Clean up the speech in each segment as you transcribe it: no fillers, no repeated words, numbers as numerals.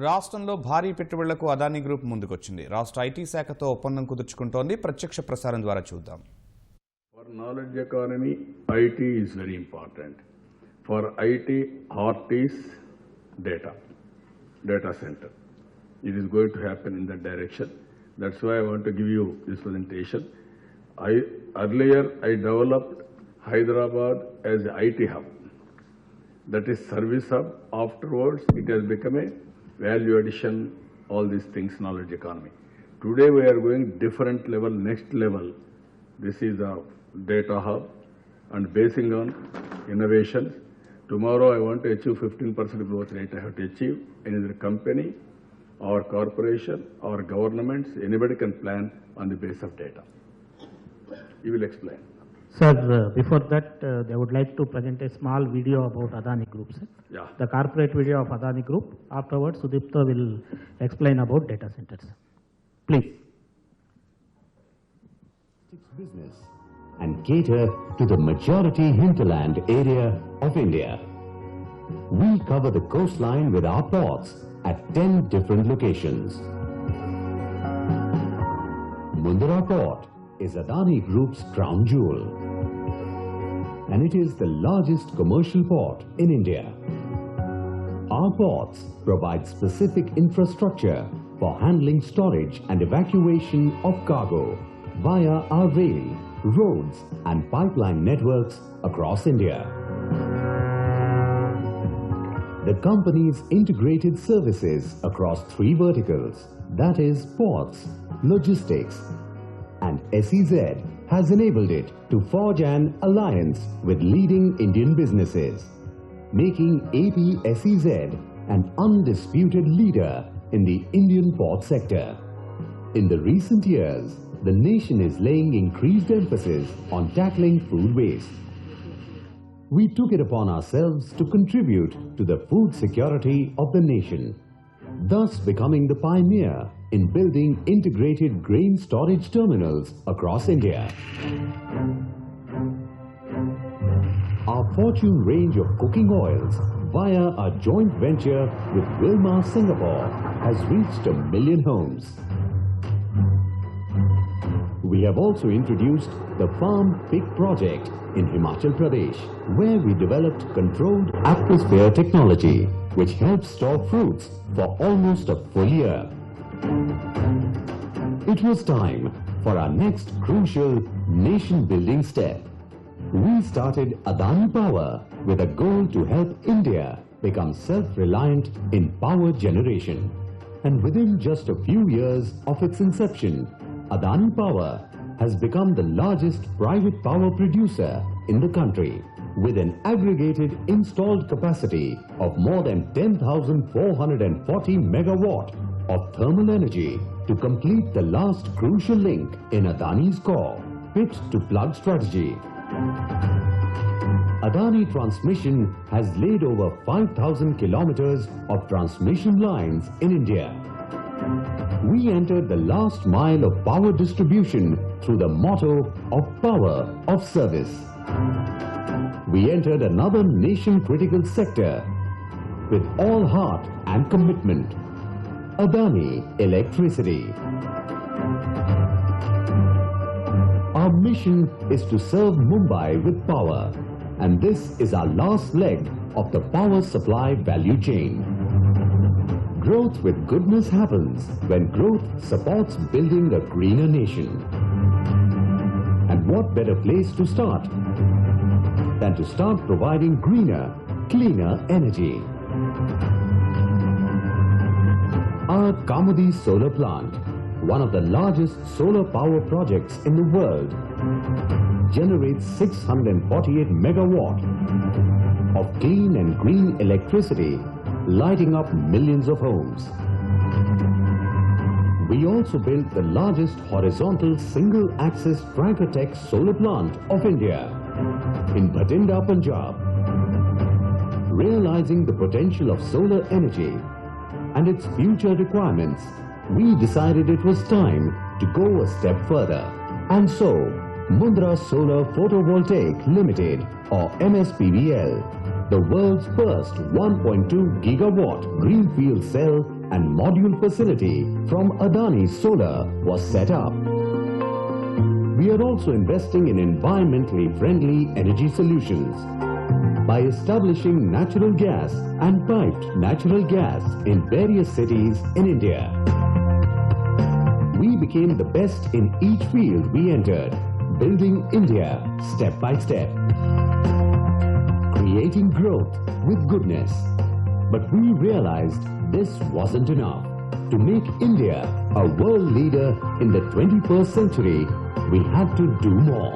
రాష్ట్రంలో భారీ పెట్టుబడులకు అదానీ గ్రూప్ ముందుకొచ్చింది. రాష్ట్ర ఐటీ శాఖతో ఒప్పందం కుదుర్చుకుంటోంది. ప్రత్యక్ష ప్రసారం ద్వారా చూద్దాం. For knowledge economy, IT is very important. For IT, heart is data center. It is going to happen in that direction. That's why I want to give you this presentation. Earlier I developed Hyderabad as an IT hub. That is service hub. Afterwards, it has become a value addition, all these things, knowledge economy. Today we are going different level, next level. This is a data hub and basing on innovations. Tomorrow I want to achieve 15% growth rate. I have to achieve in either company or corporation or governments. Anybody can plan on the base of data. You will explain. Sir, before that, they would like to present a small video about Adani Group, sir. Yeah. The corporate video of Adani Group. Afterwards, Sudipta will explain about data centers. Please. Business and cater to the majority hinterland area of India. We cover the coastline with our ports at 10 different locations. Mundra Port is Adani Group's crown jewel, and it is the largest commercial port in India. Our ports provide specific infrastructure for handling storage and evacuation of cargo via our rail, roads and pipeline networks across India. The company's integrated services across 3 verticals, that is ports, logistics and SEZ, has enabled it to forge an alliance with leading Indian businesses, making APSEZ an undisputed leader in the Indian port sector. In the recent years, the nation is laying increased emphasis on tackling food waste. We took it upon ourselves to contribute to the food security of the nation, thus becoming the pioneer in building integrated grain storage terminals across India. Our Fortune range of cooking oils via our joint venture with Wilmar Singapore has reached 1 million homes. We have also introduced the Farm Pig project in Himachal Pradesh, where we developed controlled atmosphere technology, which helps store fruits for almost a full year. It was time for our next crucial nation-building step. We started Adani Power with a goal to help India become self-reliant in power generation. And within just a few years of its inception, Adani Power has become the largest private power producer in the country, with an aggregated installed capacity of more than 10,440 megawatt of thermal energy to complete the last crucial link in Adani's core, pit to plug strategy. Adani Transmission has laid over 5,000 kilometers of transmission lines in India. We entered the last mile of power distribution through the motto of power of service. We entered another nation-critical sector with all heart and commitment. Adani Electricity. Our mission is to serve Mumbai with power, and this is our last leg of the power supply value chain. Growth with goodness happens when growth supports building a greener nation. And what better place to start than to start providing greener, cleaner energy. Our Kamudi solar plant, one of the largest solar power projects in the world, generates 648 megawatt of clean and green electricity, lighting up millions of homes. We also built the largest horizontal single-axis Frankertech solar plant of India in Bhatinda, Punjab. Realizing the potential of solar energy and its future requirements, we decided it was time to go a step further. And so, Mundra Solar Photovoltaic Limited, or MSPVL, the world's first 1.2 gigawatt greenfield cell and module facility from Adani Solar was set up. We are also investing in environmentally friendly energy solutions by establishing natural gas and piped natural gas in various cities in India. We became the best in each field we entered, building India step by step, creating growth with goodness. But we realized this wasn't enough. To make India a world leader in the 21st century, we had to do more.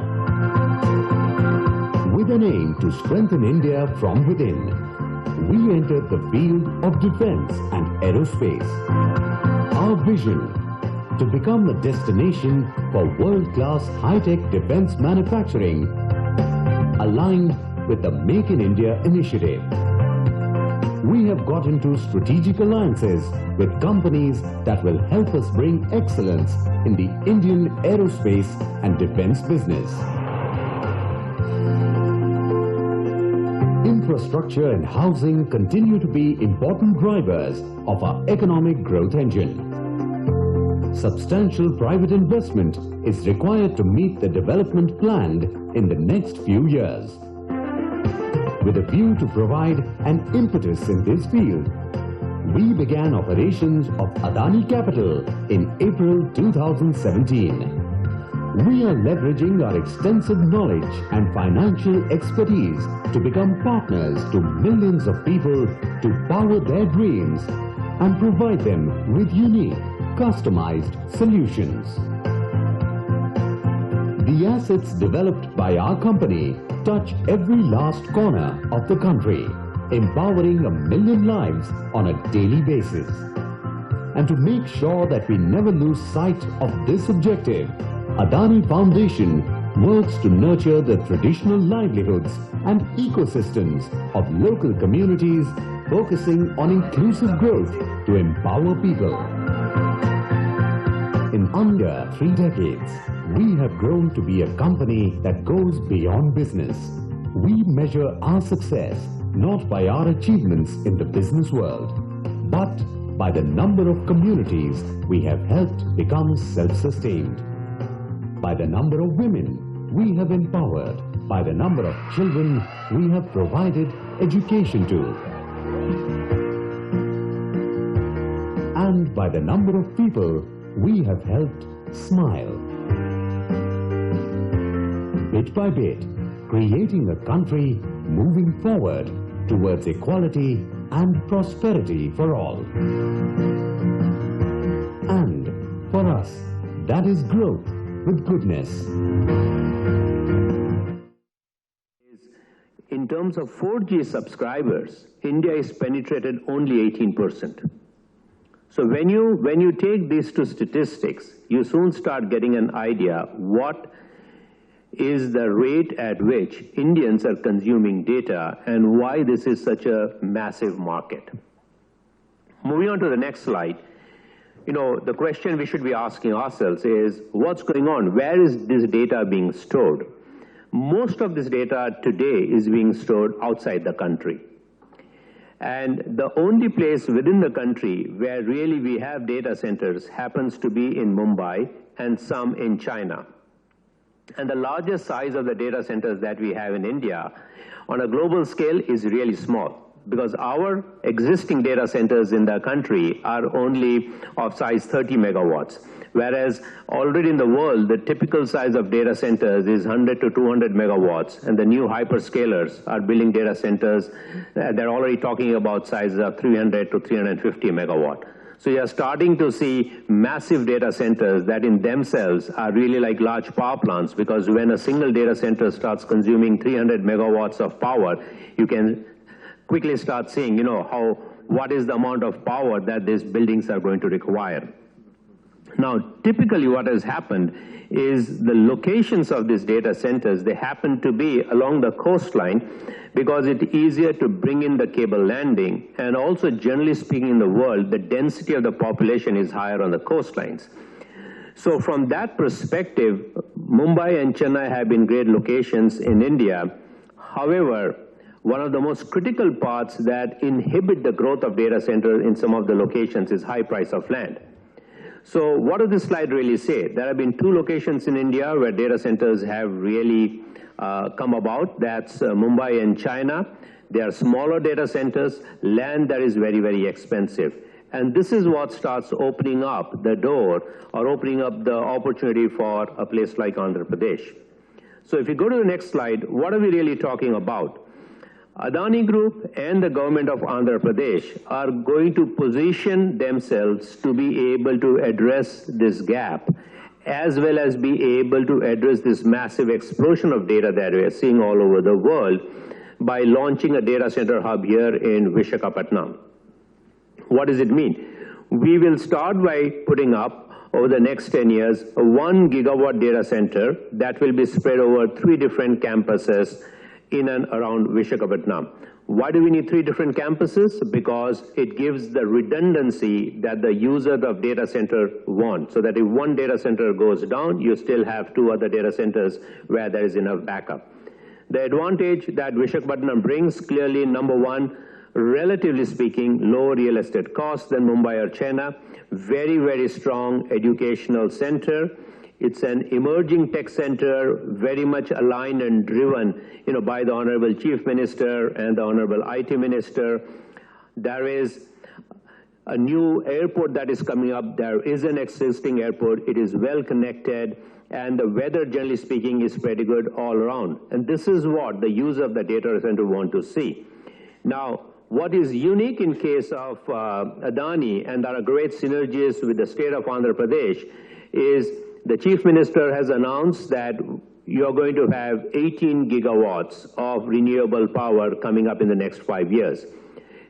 With an aim to strengthen India from within, we entered the field of defense and aerospace. Our vision: to become a destination for world-class high-tech defense manufacturing, aligned with the Make in India initiative. We have got into strategic alliances with companies that will help us bring excellence in the Indian aerospace and defense business. Infrastructure and housing continue to be important drivers of our economic growth engine. Substantial private investment is required to meet the development planned in the next few years. With a view to provide an impetus in this field, we began operations of Adani Capital in April 2017. We are leveraging our extensive knowledge and financial expertise to become partners to millions of people to power their dreams and provide them with unique, customized solutions. The assets developed by our company touch every last corner of the country, empowering 1 million lives on a daily basis. And to make sure that we never lose sight of this objective, Adani Foundation works to nurture the traditional livelihoods and ecosystems of local communities, focusing on inclusive growth to empower people. In under 3 decades, we have grown to be a company that goes beyond business. We measure our success not by our achievements in the business world, but by the number of communities we have helped become self-sustained, by the number of women we have empowered, by the number of children we have provided education to, and by the number of people we have helped smile. Bit by bit, creating a country moving forward towards equality and prosperity for all. And for us, that is growth with goodness. In terms of 4G subscribers, India is penetrated only 18%. So when you take these two statistics, you soon start getting an idea what is the rate at which Indians are consuming data and why this is such a massive market. Moving on to the next slide, the question we should be asking ourselves is, what's going on? Where is this data being stored? Most of this data today is being stored outside the country. And the only place within the country where really we have data centers happens to be in Mumbai and some in China. And the largest size of the data centers that we have in India on a global scale is really small, because our existing data centers in the country are only of size 30 megawatts. Whereas already in the world, the typical size of data centers is 100 to 200 megawatts, and the new hyperscalers are building data centers. They're already talking about sizes of 300 to 350 megawatt. So you are starting to see massive data centers that in themselves are really like large power plants, because when a single data center starts consuming 300 megawatts of power, you can quickly start seeing, what is the amount of power that these buildings are going to require. Now, typically what has happened is the locations of these data centers, they happen to be along the coastline because it's easier to bring in the cable landing, and also generally speaking in the world, the density of the population is higher on the coastlines. So from that perspective, Mumbai and Chennai have been great locations in India. However, one of the most critical parts that inhibit the growth of data centers in some of the locations is high price of land. So what does this slide really say? There have been 2 locations in India where data centers have really come about. That's Mumbai and China. They are smaller data centers, land that is very, very expensive. And this is what starts opening up the door or opening up the opportunity for a place like Andhra Pradesh. So if you go to the next slide, what are we really talking about? Adani Group and the government of Andhra Pradesh are going to position themselves to be able to address this gap, as well as be able to address this massive explosion of data that we are seeing all over the world by launching a data center hub here in Visakhapatnam. What does it mean? We will start by putting up, over the next 10 years, a 1 gigawatt data center that will be spread over 3 different campuses in and around Visakhapatnam. Why do we need 3 different campuses? Because it gives the redundancy that the users of data center want, so that if one data center goes down, you still have 2 other data centers where there is enough backup. The advantage that Visakhapatnam brings, clearly, number 1, relatively speaking, lower real estate costs than Mumbai or Chennai, very, very strong educational center. It's an emerging tech center, very much aligned and driven, by the Honorable Chief Minister and the Honorable IT Minister. There is a new airport that is coming up. There is an existing airport. It is well connected, and the weather, generally speaking, is pretty good all around. And this is what the user of the data center want to see. Now, what is unique in case of Adani, and there are great synergies with the state of Andhra Pradesh, is the Chief Minister has announced that you're going to have 18 gigawatts of renewable power coming up in the next 5 years.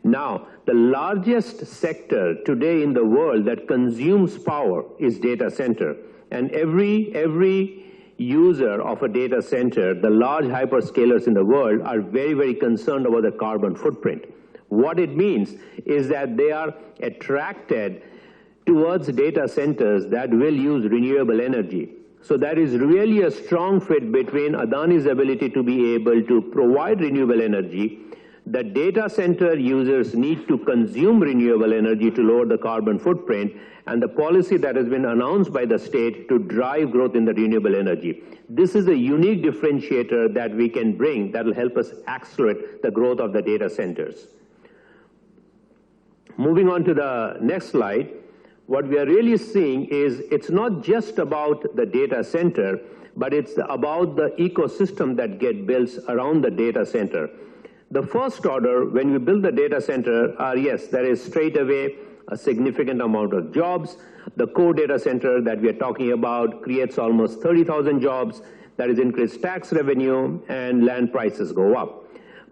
Now, the largest sector today in the world that consumes power is data center. And every user of a data center, the large hyperscalers in the world, are very, very concerned about the carbon footprint. What it means is that they are attracted towards data centers that will use renewable energy. So there is really a strong fit between Adani's ability to be able to provide renewable energy. The data center users need to consume renewable energy to lower the carbon footprint, and the policy that has been announced by the state to drive growth in the renewable energy. This is a unique differentiator that we can bring that will help us accelerate the growth of the data centers. Moving on to the next slide, what we are really seeing is it's not just about the data center, but it's about the ecosystem that get built around the data center. The first order, when we build the data center, yes, there is straight away a significant amount of jobs. The core data center that we are talking about creates almost 30,000 jobs. That is increased tax revenue, and land prices go up.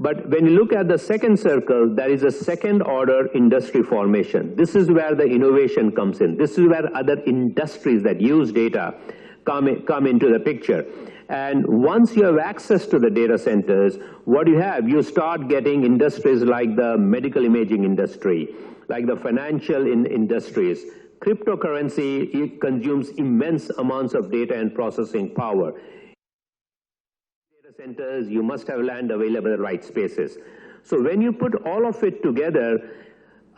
But when you look at the second circle, there is a second order industry formation. This is where the innovation comes in. This is where other industries that use data come into the picture. And once you have access to the data centers, what you have, you start getting industries like the medical imaging industry, like the financial industries. Cryptocurrency, it consumes immense amounts of data and processing power. Data centers, you must have land available in the right spaces. So when you put all of it together,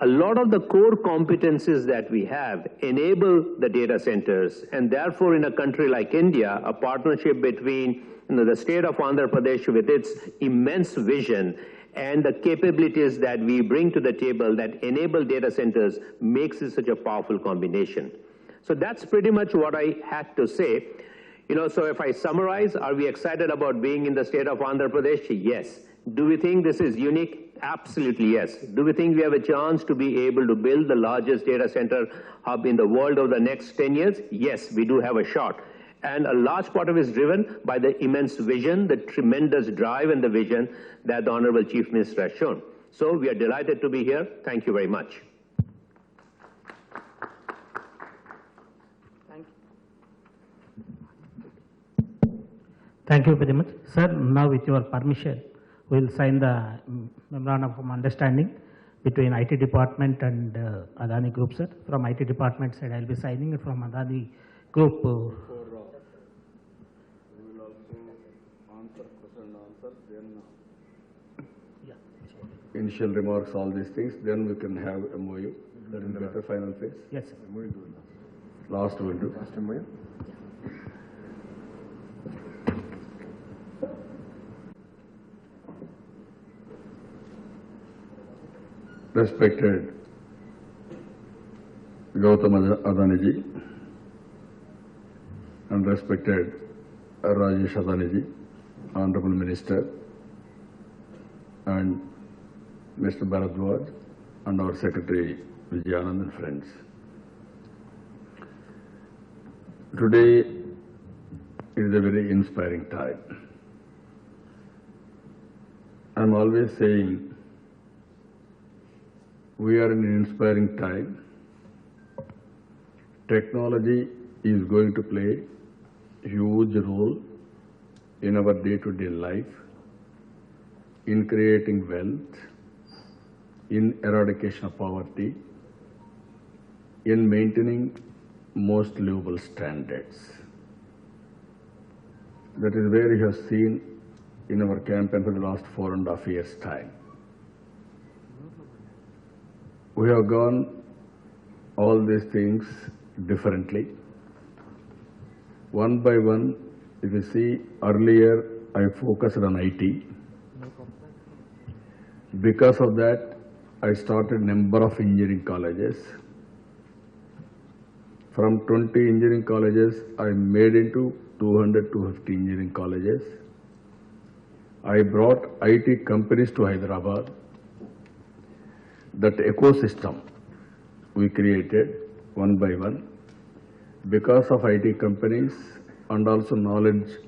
a lot of the core competencies that we have enable the data centers, and therefore in a country like India, a partnership between the state of Andhra Pradesh with its immense vision and the capabilities that we bring to the table that enable data centers makes it such a powerful combination. So that's pretty much what I had to say. So if I summarize, are we excited about being in the state of Andhra Pradesh? Yes. Do we think this is unique? Absolutely yes. Do we think we have a chance to be able to build the largest data center hub in the world over the next 10 years? Yes, we do have a shot. And a large part of it is driven by the immense vision, the tremendous drive and the vision that the Honorable Chief Minister has shown. So we are delighted to be here. Thank you very much. Thank you very much. Sir, now with your permission, we will sign the memorandum of understanding between IT department and Adani Group, sir. From IT department side, I will be signing it. From Adani Group. We will also answer question and answer, then initial remarks, all these things, then we can have MOU. That is better final phase. Yes, sir. Last we'll do. Respected Gautam Adani ji and respected Rajesh Adani ji, Honorable Minister, and Mr. Bharadwaj and our Secretary Vijayanand and friends. Today is a very inspiring time. I'm always saying we are in an inspiring time. Technology is going to play a huge role in our day-to-day life, in creating wealth, in eradication of poverty, in maintaining most livable standards. That is where you have seen in our campaign for the last 4.5 years' time. We have gone all these things differently. One by one, if you see, earlier I focused on IT. Because of that, I started number of engineering colleges. From 20 engineering colleges, I made into 200, 250 engineering colleges. I brought IT companies to Hyderabad. That ecosystem we created one by one because of IT companies and also knowledge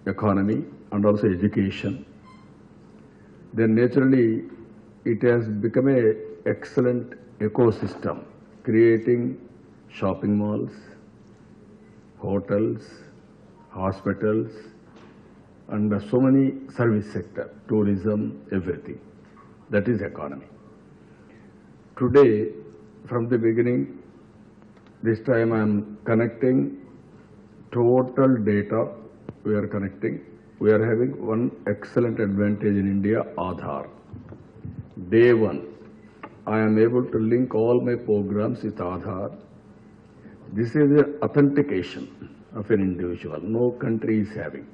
economy and also education. Then naturally it has become an excellent ecosystem, creating shopping malls, hotels, hospitals, and so many service sector, tourism, everything. That is economy. Today, from the beginning, this time I am connecting total data we are connecting. We are having one excellent advantage in India, Aadhaar. Day one, I am able to link all my programs with Aadhaar. This is the authentication of an individual. No country is having.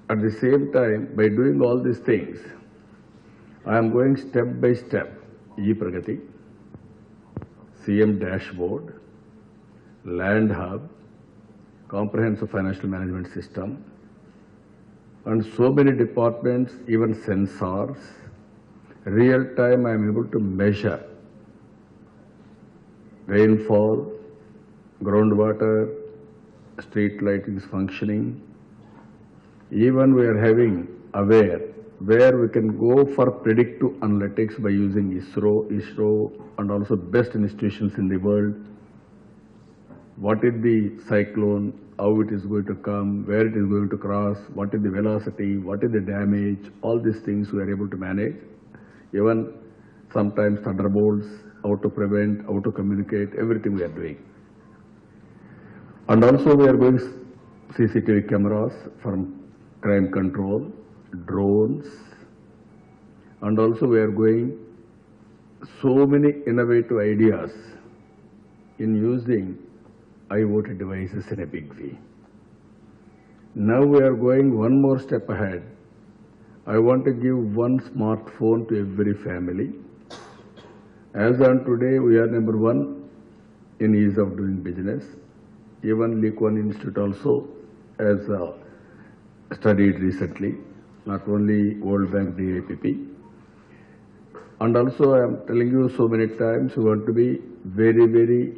At the same time, by doing all these things, I am going step by step. E-Pragati, CM Dashboard, Land Hub, Comprehensive Financial Management System, and so many departments, even sensors. Real time I am able to measure rainfall, groundwater, street lighting is functioning. Even we are having aware where we can go for predictive analytics by using ISRO, and also best institutions in the world. What is the cyclone, how it is going to come, where it is going to cross, what is the velocity, what is the damage, all these things we are able to manage. Even sometimes thunderbolts, how to prevent, how to communicate, everything we are doing. And also we are going CCTV cameras from crime control, drones, and also we are going so many innovative ideas in using IoT devices in a big way. Now we are going one more step ahead. I want to give one smartphone to every family. As on today, we are number one in ease of doing business. Even Lee Kuan Yew Institute also has studied recently, not only World Bank, DAPP. And also I am telling you so many times, we want to be very, very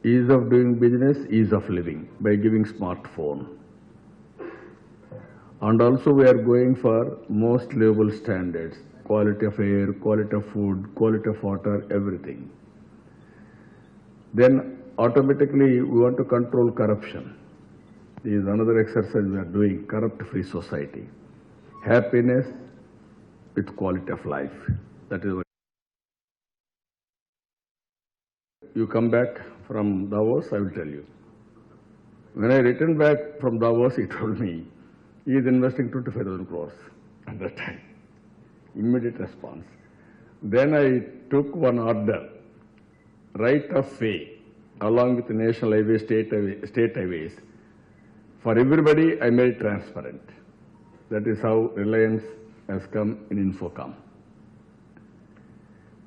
ease of doing business, ease of living by giving smartphone. And also we are going for most livable standards, quality of air, quality of food, quality of water, everything. Then automatically we want to control corruption. This is another exercise we are doing, corrupt-free society. Happiness with quality of life. That is what. You come back from Davos, I will tell you. When I returned back from Davos, he told me he is investing 25,000 crores. at that time. Immediate response. Then I took one order, right of way, along with the national highways, state highways. For everybody, I made transparent. That is how Reliance has come in Infocom.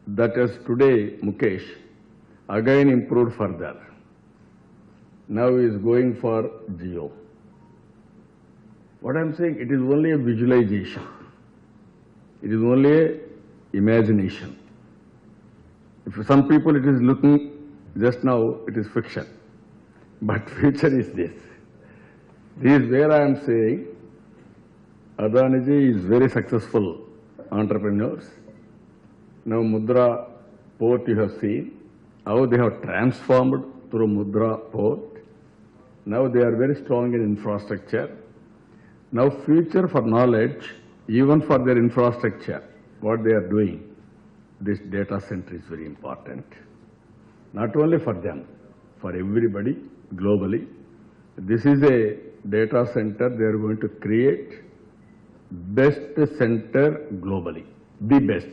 That is today, Mukesh, again improved further. Now he is going for Jio. What I am saying, it is only a visualization. It is only a imagination. If some people it is looking just now, it is fiction. But future is this. This is where I am saying Adaniji is very successful entrepreneurs. Now Mudra port you have seen, how they have transformed through Mudra port. Now they are very strong in infrastructure. Now future for knowledge, even for their infrastructure, what they are doing, this data center is very important. Not only for them, for everybody globally. This is a data center they are going to create best center globally, the best.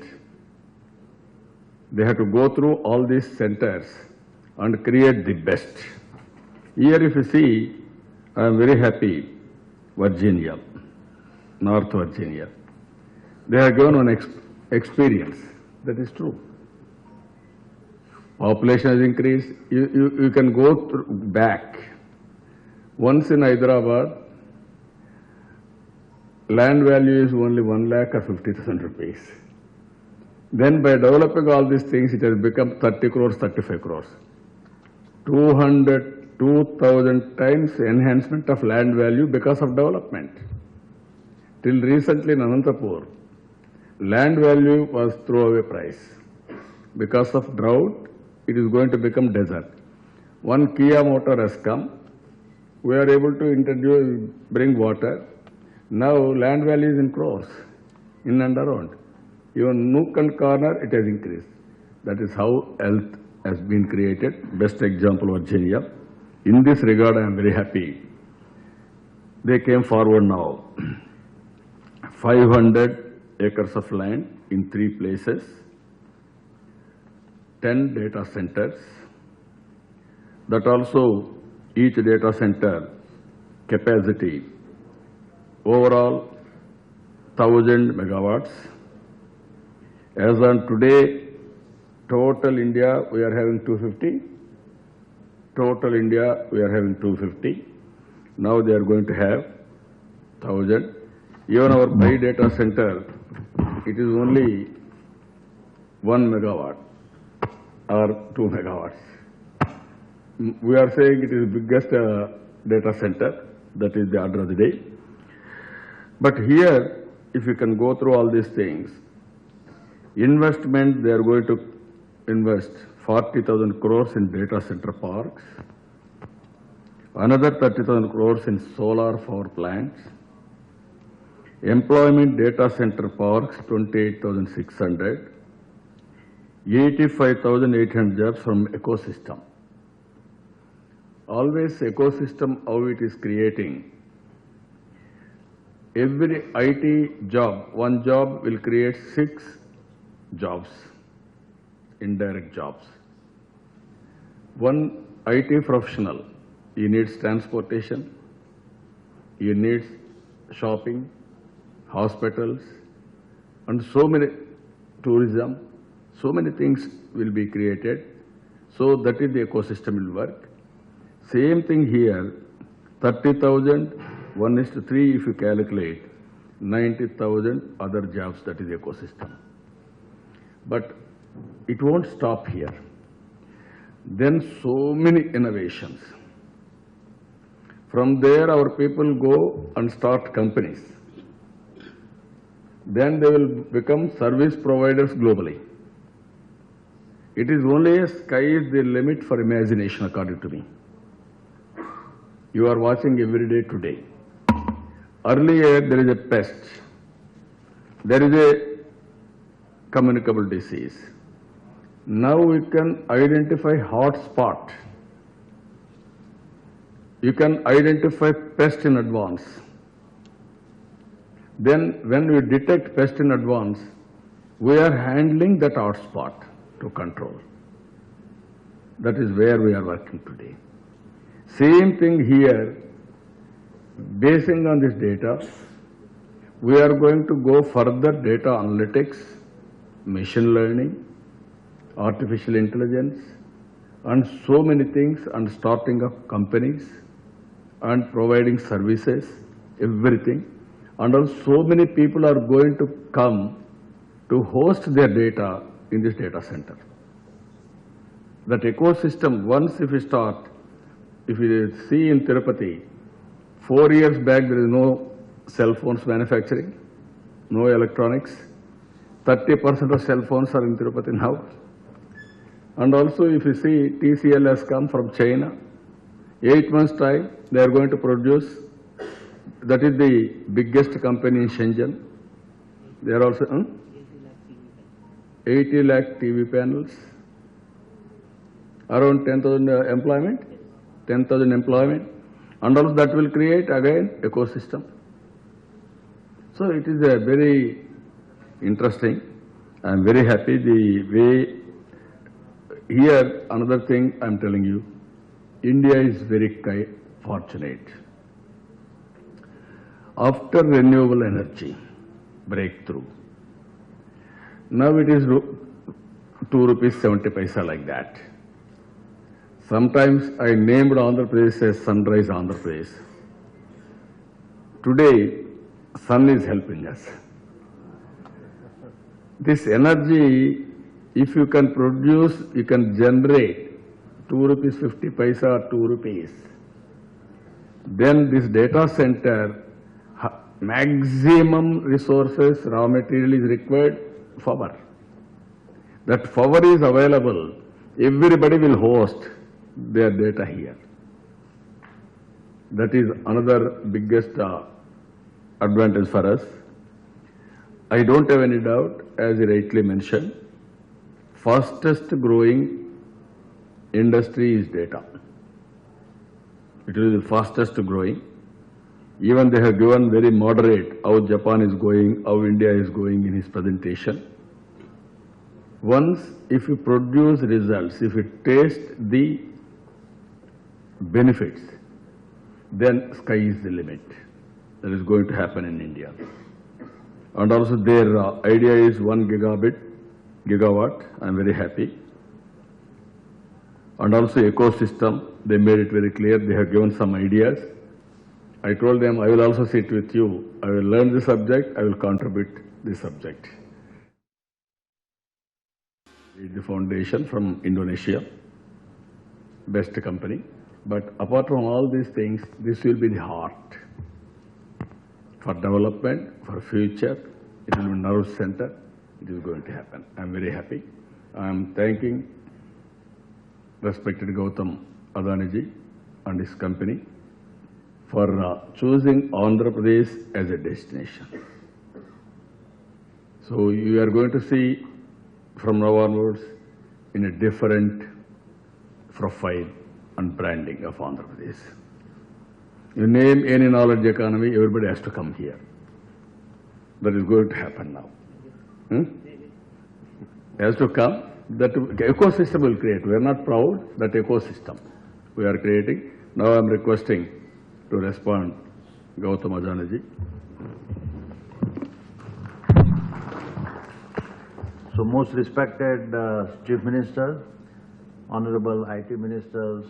They have to go through all these centers and create the best. Here if you see, I am very happy, Virginia, North Virginia. They have given one experience, that is true. Population has increased, you can go back. Once in Hyderabad, land value is only 1,50,000 rupees. Then by developing all these things, it has become 30 crores, 35 crores. 2,000 times enhancement of land value because of development. Till recently in Anantapur, land value was throwaway price. Because of drought, it is going to become desert. One Kia motor has come. We are able to bring water. Now land value is in crores, in and around. Even nook and corner, it has increased. That is how health has been created. Best example, Virginia. In this regard, I am very happy. They came forward now. 500 acres of land in 3 places, 10 data centers. That also, each data center capacity, overall 1,000 megawatts. As on today, total India, we are having 250. Total India, we are having 250. Now they are going to have 1,000. Even our Pi data center, it is only 1 megawatt or 2 megawatts. We are saying it is the biggest data center. That is the order of the day. But here, if you can go through all these things, investment, they are going to invest 40,000 crores in data center parks, another 30,000 crores in solar power plants, employment data center parks 28,600, 85,800 jobs from ecosystem. Always ecosystem, how it is creating. Every IT job, one job will create 6 jobs, indirect jobs. One IT professional, he needs transportation, he needs shopping, hospitals, and so many tourism, so many things will be created. So that is the ecosystem will work. Same thing here, 30,000, 1:3 if you calculate, 90,000 other jobs, that is ecosystem. But it won't stop here. Then so many innovations. From there our people go and start companies. Then they will become service providers globally. It is only a sky is the limit for imagination, according to me. You are watching every day today. Earlier there is a pest. There is a communicable disease. Now we can identify hot spot. You can identify pest in advance. Then when we detect pest in advance, we are handling that hotspot to control. That is where we are working today. Same thing here, basing on this data, we are going to go further data analytics, machine learning, artificial intelligence, and so many things, and starting up companies and providing services, everything. And also so many people are going to come to host their data in this data center. That ecosystem, once if we start, if we see in Tirupati, 4 years back there is no cell phones manufacturing, no electronics. 30% of cell phones are in Tirupati now. And also if you see TCL has come from China, 8 months time they are going to produce, that is the biggest company in Shenzhen. They are also 80 lakh TV panels, around 10,000 employment, 10,000 employment, and also that will create again ecosystem. So it is a very interesting. I am very happy the way. Here another thing I am telling you, India is very fortunate. After renewable energy breakthrough, now it is 2 70 rupees like that. Sometimes I named Andhra Pradesh as Sunrise Andhra Pradesh. Today, sun is helping us. This energy, if you can produce, you can generate 2 50 rupees or 2 rupees. Then this data center, maximum resources, raw material is required, power. That power is available. Everybody will host their data here. That is another biggest advantage for us. I don't have any doubt, as you rightly mentioned, fastest growing industry is data. It will be the fastest growing. Even they have given very moderate how Japan is going, how India is going in his presentation. Once if you produce results, if you taste the benefits, then sky is the limit. That is going to happen in India. And also their idea is 1 gigawatt. I am very happy. And also ecosystem, they made it very clear. They have given some ideas. I told them I will also sit with you. I will learn the subject. I will contribute the subject. The foundation from Indonesia, best company. But apart from all these things, this will be the heart for development, for future. It will be nerve center. It is going to happen. I am very happy. I am thanking respected Gautam Adani ji and his company for choosing Andhra Pradesh as a destination. So you are going to see from now onwards in a different profile and branding of Andhra Pradesh. You name any knowledge economy, everybody has to come here. That is going to happen now. Has to come. That ecosystem will create. We are not proud, that ecosystem we are creating. Now I am requesting to respond Gautam Adani ji. So most respected Chief Minister, Honorable IT Ministers,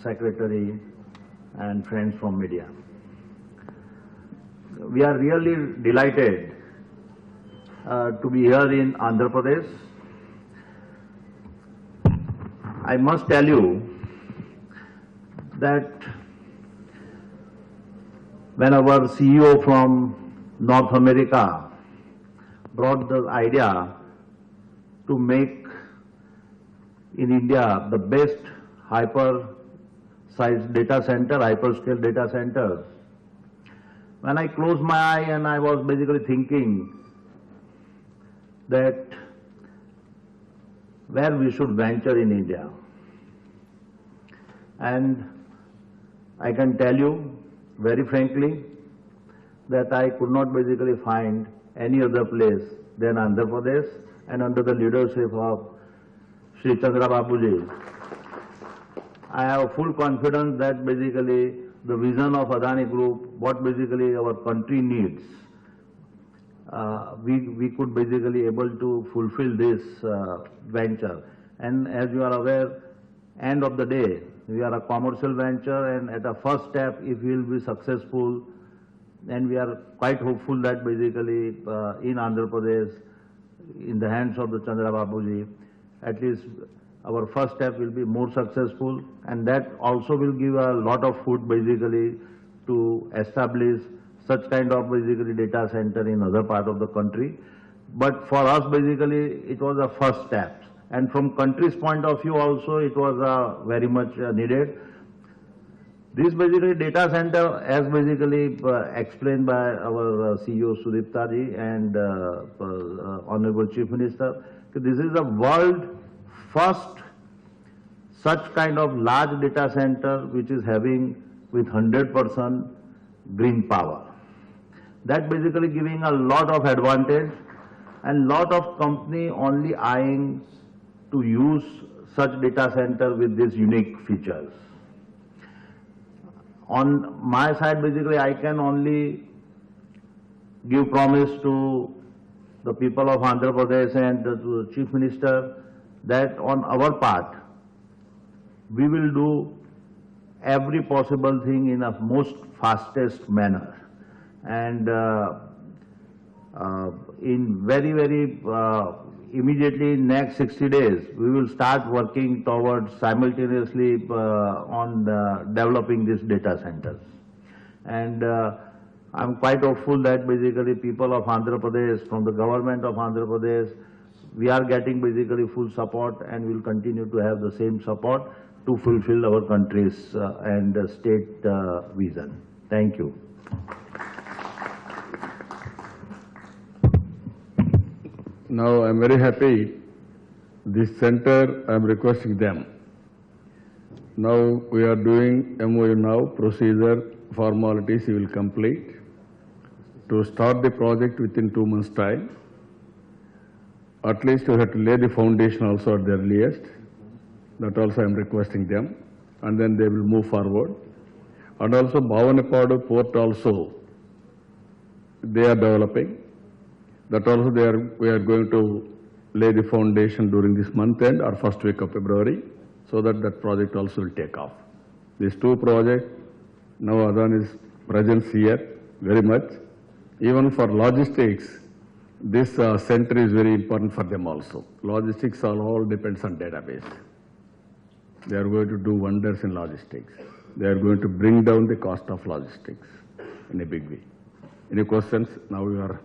Secretary and friends from media. We are really delighted to be here in Andhra Pradesh. I must tell you that when our CEO from North America brought the idea to make in India the best hyper-sized data center, hyperscale data center, when I closed my eye and I was basically thinking that where we should venture in India. And I can tell you very frankly, that I could not basically find any other place than Andhra Pradesh, and under the leadership of Shri Chandra Babuji, I have full confidence that basically the vision of Adani Group, what basically our country needs, we could basically able to fulfill this venture. And as you are aware, end of the day, we are a commercial venture, and at a first step, if we will be successful, and we are quite hopeful that basically in Andhra Pradesh, in the hands of the Chandra Babuji, at least our first step will be more successful, and that also will give a lot of food basically to establish such kind of basically data center in other part of the country. But for us basically it was a first step, and from country's point of view also it was very much needed. This basically data center, as basically explained by our CEO Sudipta ji and Honorable Chief Minister, this is the world first such kind of large data center which is having with 100% green power. That basically giving a lot of advantage, and lot of company only eyeing to use such data center with these unique features. On my side, basically, I can only give promise to the people of Andhra Pradesh and to the Chief Minister that on our part, we will do every possible thing in a most fastest manner. And in very immediately next 60 days, we will start working towards simultaneously on developing these data centers. And I'm quite hopeful that basically people of Andhra Pradesh, from the government of Andhra Pradesh, we are getting basically full support, and will continue to have the same support to fulfill our country's and state vision. Thank you. Now I'm very happy. This center, I'm requesting them. Now we are doing MOU now, procedure, formalities you will complete to start the project within 2 months' time. At least you have to lay the foundation also at the earliest. That also I'm requesting them, and then they will move forward. And also Bhavanapadu port also, they are developing. That also we are going to lay the foundation during this month end or first week of February, so that that project also will take off. These two projects, now Adani's presence here very much. Even for logistics, this center is very important for them also. Logistics all depends on database. They are going to do wonders in logistics. They are going to bring down the cost of logistics in a big way. Any questions? Now you are